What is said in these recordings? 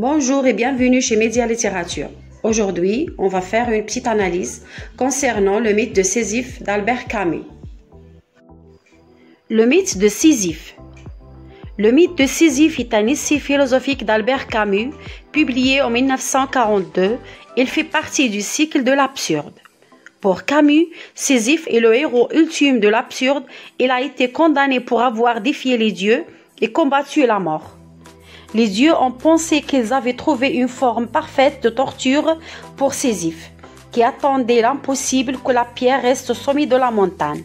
Bonjour et bienvenue chez Média Littérature. Aujourd'hui, on va faire une petite analyse concernant le mythe de Sisyphe d'Albert Camus. Le mythe de Sisyphe. Le mythe de Sisyphe est un essai philosophique d'Albert Camus, publié en 1942. Il fait partie du cycle de l'absurde. Pour Camus, Sisyphe est le héros ultime de l'absurde. Il a été condamné pour avoir défié les dieux et combattu la mort. Les dieux ont pensé qu'ils avaient trouvé une forme parfaite de torture pour Sisyphe, qui attendait l'impossible que la pierre reste au sommet de la montagne.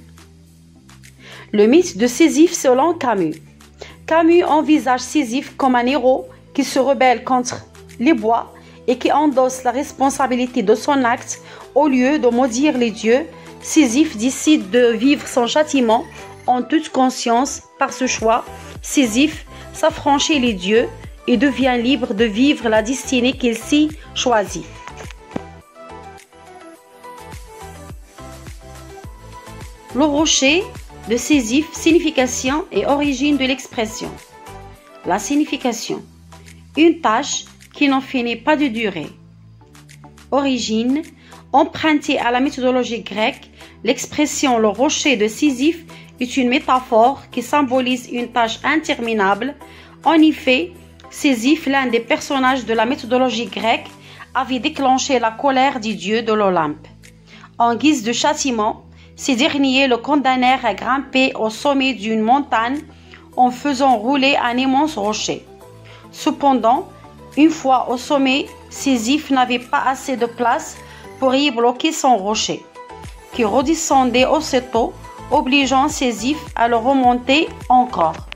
Le mythe de Sisyphe selon Camus. Camus envisage Sisyphe comme un héros qui se rebelle contre les bois et qui endosse la responsabilité de son acte. Au lieu de maudire les dieux, Sisyphe décide de vivre son châtiment en toute conscience. Par ce choix, Sisyphe s'affranchit les dieux et devient libre de vivre la destinée qu'il s'y choisit. Le rocher de Sisyphe, signification et origine de l'expression. La signification: une tâche qui n'en finit pas de durer. Origine: empruntée à la mythologie grecque, l'expression le rocher de Sisyphe est une métaphore qui symbolise une tâche interminable. En effet, Sisyphe, l'un des personnages de la mythologie grecque, avait déclenché la colère des dieux de l'Olympe. En guise de châtiment, ces derniers le condamnèrent à grimper au sommet d'une montagne en faisant rouler un immense rocher. Cependant, une fois au sommet, Sisyphe n'avait pas assez de place pour y bloquer son rocher, qui redescendait aussitôt, obligeant Sisyphe à le remonter encore.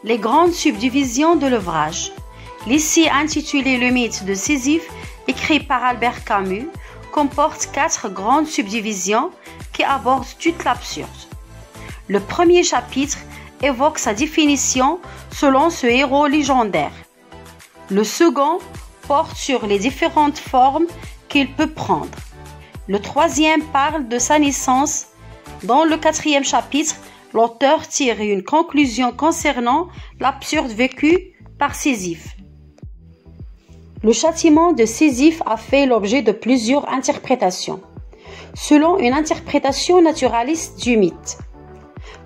Les grandes subdivisions de l'ouvrage. L'essai intitulé Le mythe de Sisyphe, écrit par Albert Camus, comporte 4 grandes subdivisions qui abordent toute l'absurde. Le premier chapitre évoque sa définition selon ce héros légendaire. Le second porte sur les différentes formes qu'il peut prendre. Le troisième parle de sa naissance. Dans le 4e chapitre, l'auteur tire une conclusion concernant l'absurde vécu par Sisyphe. Le châtiment de Sisyphe a fait l'objet de plusieurs interprétations. Selon une interprétation naturaliste du mythe,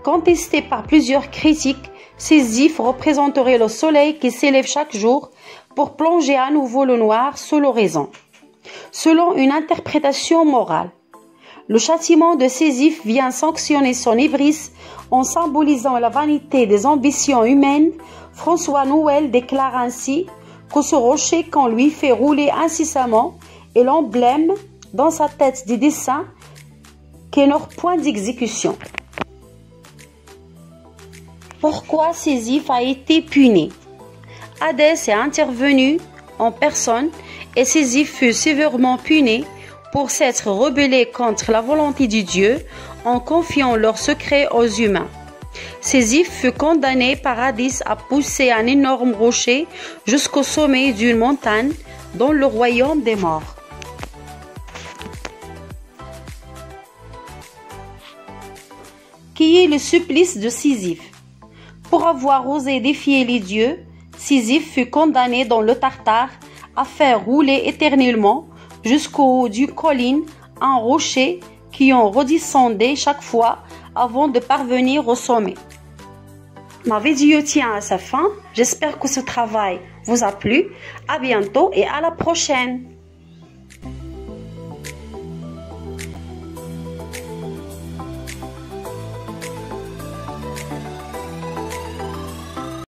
contestée par plusieurs critiques, Sisyphe représenterait le soleil qui s'élève chaque jour pour plonger à nouveau le noir sous l'horizon. Selon une interprétation morale, le châtiment de Sisyphe vient sanctionner son ivresse en symbolisant la vanité des ambitions humaines. François Nouel déclare ainsi que ce rocher qu'on lui fait rouler incessamment est l'emblème dans sa tête des desseins qui n'ont point d'exécution. Pourquoi Sisyphe a été puni? Hadès est intervenu en personne et Sisyphe fut sévèrement puni pour s'être rebellé contre la volonté de Dieu en confiant leurs secrets aux humains. Sisyphe fut condamné par Hadès à pousser un énorme rocher jusqu'au sommet d'une montagne dans le royaume des morts. Qui est le supplice de Sisyphe? Pour avoir osé défier les dieux, Sisyphe fut condamné dans le Tartare à faire rouler éternellement jusqu'au haut d'une colline un rocher qui en redescendait chaque fois avant de parvenir au sommet. Ma vidéo tient à sa fin. J'espère que ce travail vous a plu. À bientôt et à la prochaine.